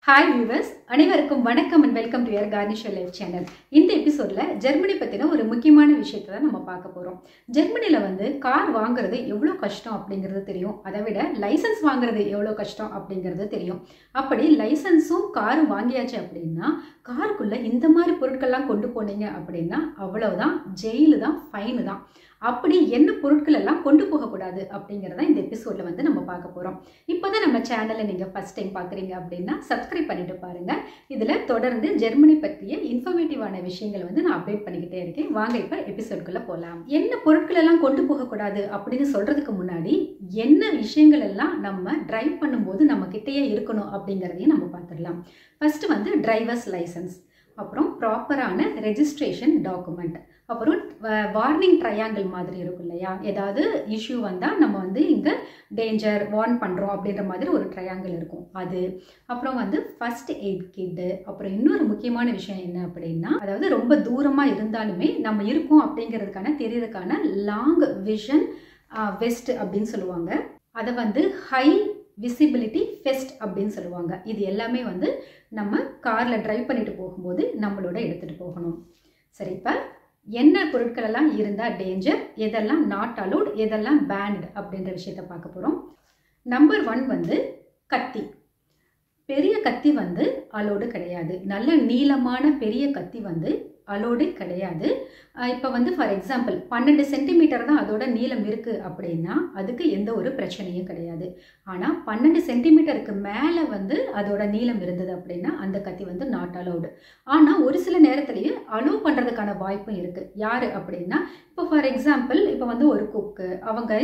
Hi viewers, அனைவருக்கும் வணக்கம் and welcome to your Garnish Your Life channel. இந்த எபிசோட்ல ஜெர்மனி பத்தின ஒரு முக்கியமான விஷயத்தை தான் நம்ம பார்க்க போறோம். ஜெர்மனில கார் வாங்குறது எவ்வளவு கஷ்டம் அப்படிங்கிறது தெரியும். அதை விட லைசென்ஸ் வாங்குறது எவ்வளவு கஷ்டம் அப்படிங்கிறது தெரியும். அப்படி லைசென்ஸும் காரும் வாங்கியாச்சு அப்படின்னா காருக்குள்ள இந்த மாதிரி பொருட்கள்லாம் கொண்டு போனீங்க அப்படின்னா அவ்வளவுதான், ஜெயிலு தான், ஃபைன் தான். அப்படி என்ன பொருட்கள் எல்லாம் கொண்டு போகக்கூடாது அப்படிங்கிறத இந்த எபிசோட்ல நம்ம பார்க்க போறோம். இப்போதான் நம்ம சேனலை நீங்க ஃபர்ஸ்ட் டைம் பார்க்குறீங்க அப்படின்னா சப்ஸ்கிரைப் பண்ணிட்டு பாருங்க. இதுல தொடர்ந்து ஜெர்மனி பற்றிய இன்ஃபர்மேட்டிவான விஷயங்கள் நான் அப்டேட் பண்ணிக்கிட்டே இருக்கேன். வாங்க இப்ப எபிசோட்குள்ள போலாம். என்ன பொருட்கள் எல்லாம் கொண்டு போகக்கூடாது அப்படின்னு சொல்றதுக்கு முன்னாடி என்ன விஷயங்கள் எல்லாம் நம்ம டிரைவ் பண்ணும்போது நம்ம கிட்டேயே இருக்கணும் அப்படிங்கிறதையும் நம்ம பார்த்துடலாம். ஃபர்ஸ்ட் டிரைவர்ஸ் லைசன்ஸ், அப்புறம் ப்ராப்பரான ரெஜிஸ்ட்ரேஷன் டாக்குமெண்ட், அப்புறம் வார்னிங் ட்ரையாங்கிள் மாதிரி இருக்கும் இல்லையா, ஏதாவது இஷ்யூ வந்தால் நம்ம இங்கே டேஞ்சர் வார்ன் பண்ணுறோம் அப்படின்ற மாதிரி ஒரு ட்ரையாங்கிள் இருக்கும் அது. அப்புறம் ஃபர்ஸ்ட் எய்ட் கிட்டு. அப்புறம் இன்னொரு முக்கியமான விஷயம் என்ன அப்படின்னா, அதாவது ரொம்ப தூரமாக இருந்தாலுமே நம்ம இருக்கோம் அப்படிங்கிறதுக்கான தெரியறதுக்கான லாங் விஷன் வெஸ்ட் அப்படின்னு சொல்லுவாங்க. அதை ஹை விசிபிலிட்டி ஃபெஸ்ட் அப்படின்னு சொல்லுவாங்க. இது எல்லாமே நம்ம காரில் ட்ரைவ் பண்ணிட்டு போகும்போது நம்மளோட எடுத்துகிட்டு போகணும். சரி, இப்போ என்ன பொருட்கள் எல்லாம் இருந்தால் டேஞ்சர், எதெல்லாம் நாட் அலோட், எதெல்லாம் பேண்ட் அப்படின்ற விஷயத்த பார்க்க போகிறோம். நம்பர் 1 கத்தி. பெரிய கத்தி அலோடு கிடையாது. நல்ல நீளமான பெரிய கத்தி அலோடு கிடையாது. இப்போ ஃபார் எக்ஸாம்பிள் 12 சென்டிமீட்டர் தான் அதோட நீளம் இருக்குது அப்படின்னா அதுக்கு எந்த ஒரு பிரச்சனையும் கிடையாது. ஆனால் 12 சென்டிமீட்டருக்கு மேலே அதோட நீளம் இருந்தது அப்படின்னா அந்த கத்தி நாட் அலோடு. ஆனால் ஒரு சில நேரத்திலேயே அலோவ் பண்ணுறதுக்கான வாய்ப்பும் இருக்குது. யார் அப்படின்னா, இப்போ ஃபார் எக்ஸாம்பிள் இப்போ ஒரு குக்கு, அவங்க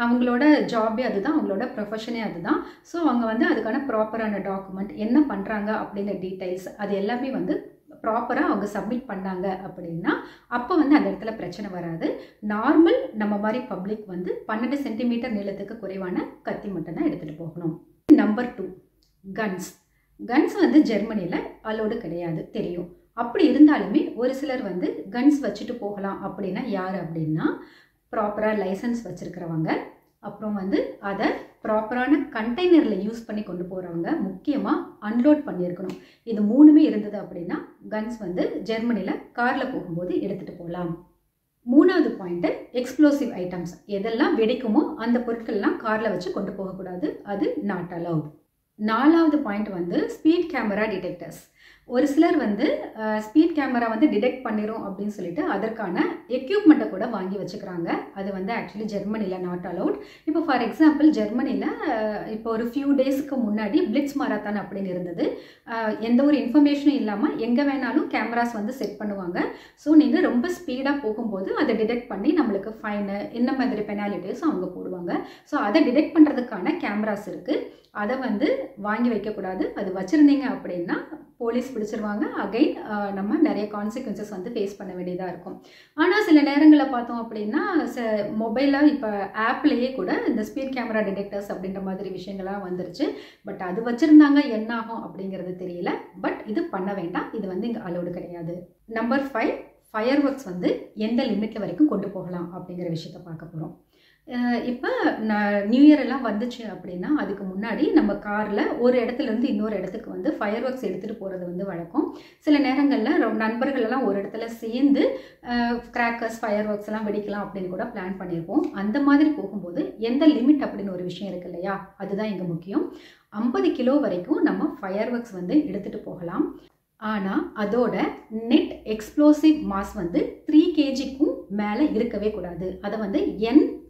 அவங்களோட ஜாபே அதுதான், அவங்களோட ப்ரொஃபஷனே அதுதான். ஸோ அவங்க அதுக்கான ப்ராப்பரான டாக்குமெண்ட் என்ன பண்ணுறாங்க அப்படிங்கிற டீட்டெயில்ஸ் அது எல்லாமே ப்ராப்பராக அவங்க சப்மிட் பண்ணாங்க அப்படின்னா அப்போ அந்த இடத்துல பிரச்சனை வராது. நார்மல் நம்ம மாதிரி பப்ளிக் 12 சென்டிமீட்டர் நீளத்துக்கு குறைவான கத்தி மட்டும் தான் எடுத்துகிட்டு போகணும். Number 2 guns. கன்ஸ் ஜெர்மனியில் அலோடு கிடையாது, தெரியும். அப்படி இருந்தாலுமே ஒரு சிலர் கன்ஸ் வச்சுட்டு போகலாம். அப்படின்னா யார் அப்படின்னா, ப்ராப்பராக லைசன்ஸ் வச்சுருக்கிறவங்க, அப்புறம் அதை ப்ராப்பரான கண்டெய்னரில் யூஸ் பண்ணி கொண்டு போகிறவங்க, முக்கியமாக அன்லோட் பண்ணியிருக்கணும். இது 3மே இருந்தது அப்படின்னா கன்ஸ் ஜெர்மனியில் காரில் போகும்போது எடுத்துகிட்டு போகலாம். 3வது பாயிண்ட்டு எக்ஸ்ப்ளோசிவ் ஐட்டம்ஸ். எதெல்லாம் வெடிக்குமோ அந்த பொருட்கள்லாம் காரில் வச்சு கொண்டு போகக்கூடாது, அது நாட் அலவுட். 4வது பாயிண்ட் ஸ்பீட் கேமரா டிடெக்டர்ஸ். ஒரு சிலர் ஸ்பீட் கேமரா டிடெக்ட் பண்ணிடும் அப்படின்னு சொல்லிட்டு அதற்கான எக்யூப்மெண்ட்டை கூட வாங்கி வச்சுக்கிறாங்க. அது ஆக்சுவலி ஜெர்மனியில் நாட் அலவுட். இப்போ ஃபார் எக்ஸாம்பிள் ஜெர்மனியில் இப்போ ஒரு ஃபியூ டேஸ்க்கு முன்னாடி பிளிட்ஸ் மாரத்தான் அப்படின்னு இருந்தது. எந்த ஒரு இன்ஃபர்மேஷனும் இல்லாமல் எங்கே வேணாலும் கேமராஸ் செட் பண்ணுவாங்க. ஸோ நீங்கள் ரொம்ப ஸ்பீடாக போகும்போது அதை டிடெக்ட் பண்ணி நம்மளுக்கு ஃபைனு என்ன மாதிரி பெனாலிட்டிஸும் அவங்க போடுவாங்க. ஸோ அதை டிடெக்ட் பண்ணுறதுக்கான கேமராஸ் இருக்குது. அதை வாங்கி வைக்கக்கூடாது. அது வச்சுருந்தீங்க அப்படின்னா போலீஸ் பிடிச்சிருவாங்க. அகைன் நம்ம நிறைய கான்சிக்வன்சஸ் ஃபேஸ் பண்ண வேண்டியதாக இருக்கும். ஆனால் சில நேரங்களில் பார்த்தோம் அப்படின்னா மொபைலில் இப்போ ஆப்லேயே கூட இந்த ஸ்பீட் கேமரா டிடெக்டர்ஸ் அப்படின்ற மாதிரி விஷயங்கள்லாம் வந்துருச்சு. பட் அது வச்சுருந்தாங்க, என்ன ஆகும் அப்படிங்கிறது தெரியல. பட் இது பண்ண வேண்டாம், இது இங்கே அலோடு கிடையாது. நம்பர் 5 ஃபயர் ஒர்க்ஸ் எந்த லிமிட்டில் வரைக்கும் கொண்டு போகலாம் அப்படிங்கிற விஷயத்த பார்க்க போகிறோம். இப்போ நியூ இயர் எல்லாம் வந்துச்சு அப்படின்னா அதுக்கு முன்னாடி நம்ம காரில் ஒரு இடத்துலேருந்து இன்னொரு இடத்துக்கு ஃபயர் ஒர்க்ஸ் எடுத்துகிட்டு போகிறது வழக்கம். சில நேரங்களில் நண்பர்கள் எல்லாம் ஒரு இடத்துல சேர்ந்து கிராக்கர்ஸ் ஃபயர் ஒர்க்ஸ் எல்லாம் வெடிக்கலாம் அப்படின்னு கூட பிளான் பண்ணியிருப்போம். அந்த மாதிரி போகும்போது எந்த லிமிட் அப்படின்னு ஒரு விஷயம் இருக்கு இல்லையா, அதுதான் இங்கே முக்கியம். 50 கிலோ வரைக்கும் நம்ம ஃபயர் ஒர்க்ஸ் எடுத்துகிட்டு போகலாம். ஆனால் அதோட நெட் எக்ஸ்ப்ளோசிவ் மாஸ் 3 kgக்கும் மேலே இருக்கவே கூடாது. அதை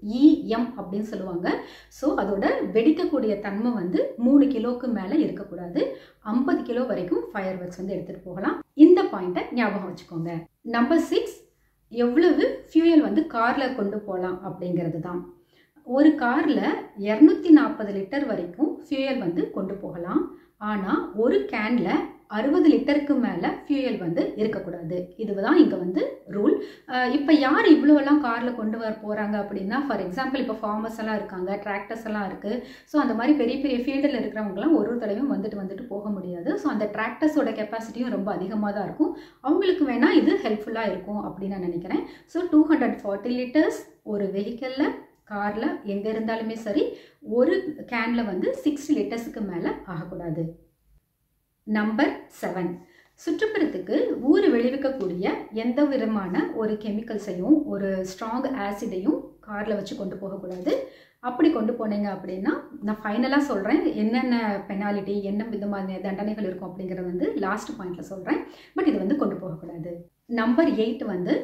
NEM அப்படின்னு சொல்லுவாங்க. ஸோ அதோட வெடிக்கக்கூடிய தன்மை 3 கிலோக்கு மேலே இருக்கக்கூடாது. 50 கிலோ வரைக்கும் ஃபயர் ஒர்க்ஸ் எடுத்துகிட்டு போகலாம். இந்த பாயிண்ட்டை ஞாபகம் வச்சுக்கோங்க. நம்பர் 6 எவ்வளவு ஃபியூயல் காரில் கொண்டு போகலாம் அப்படிங்கிறது தான். ஒரு காரில் 240 லிட்டர் வரைக்கும் ஃபியூயல் கொண்டு போகலாம். ஆனால் ஒரு கேனில் 60 லிட்டருக்கு மேலே ஃபியூயல் இருக்கக்கூடாது. இதுதான் இங்கே ரூல். இப்போ யார் இவ்வளோலாம் காரில் கொண்டு வர போகிறாங்க அப்படின்னா, ஃபார் எக்ஸாம்பிள் இப்போ ஃபார்மர்ஸ் எல்லாம் இருக்காங்க, டிராக்டர்ஸ் எல்லாம் இருக்குது. ஸோ அந்த மாதிரி பெரிய பெரிய ஃபீல்டில் இருக்கிறவங்களாம் ஒரு தடவையும் வந்துட்டு போக முடியாது. ஸோ அந்த டிராக்டர்ஸோட கெப்பாசிட்டியும் ரொம்ப அதிகமாக தான் இருக்கும். அவங்களுக்கு வேணால் இது ஹெல்ப்ஃபுல்லாக இருக்கும் அப்படின்னு நான் நினைக்கிறேன். ஸோ 240 லிட்டர்ஸ் ஒரு வெஹிக்கிளில், காரில் எங்கே இருந்தாலுமே சரி, ஒரு கேனில் 60 லிட்டர்ஸுக்கு மேலே ஆகக்கூடாது. நம்பர் 7, சுற்றுப்புறத்துக்கு ஊறு விளைவிக்கக்கூடிய எந்த விதமான ஒரு கெமிக்கல்ஸையும் ஒரு ஸ்ட்ராங் ஆசிடையும் காரில் வச்சு கொண்டு போகக்கூடாது. அப்படி கொண்டு போனீங்க அப்படின்னா நான் ஃபைனலாக சொல்கிறேன் என்னென்ன பெனாலிட்டி என்ன விதமான தண்டனைகள் இருக்கும் அப்படிங்கிறத வந்து லாஸ்ட் பாயிண்டில் சொல்கிறேன். பட் இது வந்து கொண்டு போகக்கூடாது. நம்பர் 8 வந்து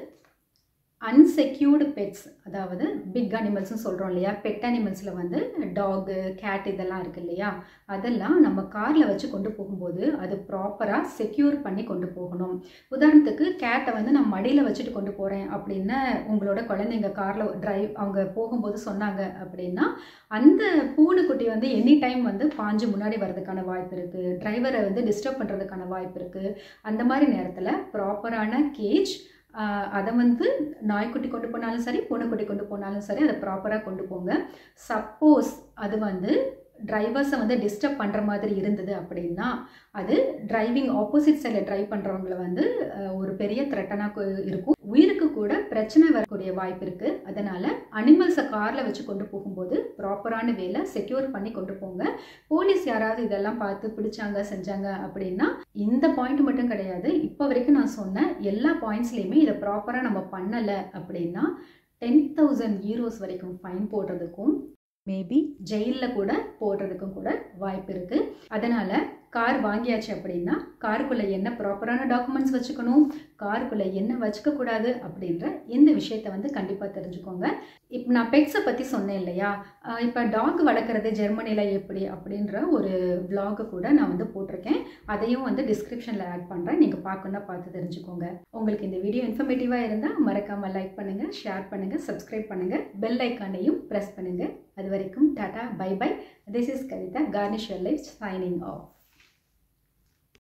அன்செக்யூர்டு பெட்ஸ், அதாவது பிக் அனிமல்ஸ்னு சொல்கிறோம் இல்லையா, பெட் அனிமல்ஸில் வந்து டாகு கேட் இதெல்லாம் இருக்குது இல்லையா, அதெல்லாம் நம்ம காரில் வச்சு கொண்டு போகும்போது அது ப்ராப்பராக செக்யூர் பண்ணி கொண்டு போகணும். உதாரணத்துக்கு கேட்டை வந்து நான் மடியில் வச்சுட்டு கொண்டு போகிறேன் அப்படின்னு உங்களோட குழந்தைங்க காரில் அவங்க போகும்போது சொன்னாங்க அப்படின்னா அந்த பூனைக்குட்டி வந்து எனி டைம் வந்து பாஞ்சு முன்னாடி வர்றதுக்கான வாய்ப்பு இருக்குது, டிரைவரை வந்து டிஸ்டர்ப் பண்ணுறதுக்கான வாய்ப்பு இருக்குது. அந்த மாதிரி நேரத்தில் ப்ராப்பரான கேஜ், அதை வந்து நாய்க்குட்டி கொண்டு போனாலும் சரி பூனைக்குட்டி கொண்டு போனாலும் சரி அதை ப்ராப்பராக கொண்டு போங்க. சப்போஸ் அது வந்து டிரைவர்ஸை வந்து டிஸ்டர்ப் பண்ணுற மாதிரி இருந்தது அப்படின்னா அது டிரைவிங் ஆப்போசிட் சைடில் ட்ரைவ் பண்ணுறவங்கள வந்து ஒரு பெரிய த்ரெட்டனாக இருக்கும், உயிருக்கு கூட பிரச்சனை வரக்கூடிய வாய்ப்பு இருக்குது. அதனால் அனிமல்ஸை காரில் வச்சு கொண்டு போகும்போது ப்ராப்பரான வேலை செக்யூர் பண்ணி கொண்டு போங்க. போலீஸ் யாராவது இதெல்லாம் பார்த்து பிடிச்சாங்க செஞ்சாங்க அப்படின்னா இந்த பாயிண்ட் மட்டும் கிடையாது, இப்போ வரைக்கும் நான் சொன்ன எல்லா பாயிண்ட்ஸ்லேயுமே இதை ப்ராப்பராக நம்ம பண்ணலை அப்படின்னா 10,000 euros வரைக்கும் ஃபைன் போடுறதுக்கும் மேபி ஜெயிலில் கூட போடுறதுக்கும் கூட வாய்ப்பு இருக்குது. அதனால் கார் வாங்கியாச்சு அப்படின்னா காருக்குள்ளே என்ன ப்ராப்பரான டாக்குமெண்ட்ஸ் வச்சுக்கணும், காருக்குள்ளே என்ன வச்சுக்கக்கூடாது அப்படின்ற இந்த விஷயத்தை வந்து கண்டிப்பாக தெரிஞ்சுக்கோங்க. இப்போ நான் பெட்ஸை பற்றி சொன்னேன் இல்லையா, இப்போ டாக் வளர்க்குறது ஜெர்மனியில் எப்படி அப்படின்ற ஒரு vlog கூட நான் வந்து போட்டிருக்கேன், அதையும் வந்து டிஸ்கிரிப்ஷனில் ஆட் பண்ணுறேன், நீங்கள் பார்க்கணுன்னா பார்த்து தெரிஞ்சுக்கோங்க. உங்களுக்கு இந்த வீடியோ இன்ஃபர்மேட்டிவாக இருந்தால் மறக்காமல் லைக் பண்ணுங்கள், ஷேர் பண்ணுங்கள், சப்ஸ்கிரைப் பண்ணுங்கள், பெல் ஐக்கானையும் ப்ரெஸ் பண்ணுங்கள். அது வரைக்கும் டாடா, bye bye. This is Kavitha, garnish your life, signing of.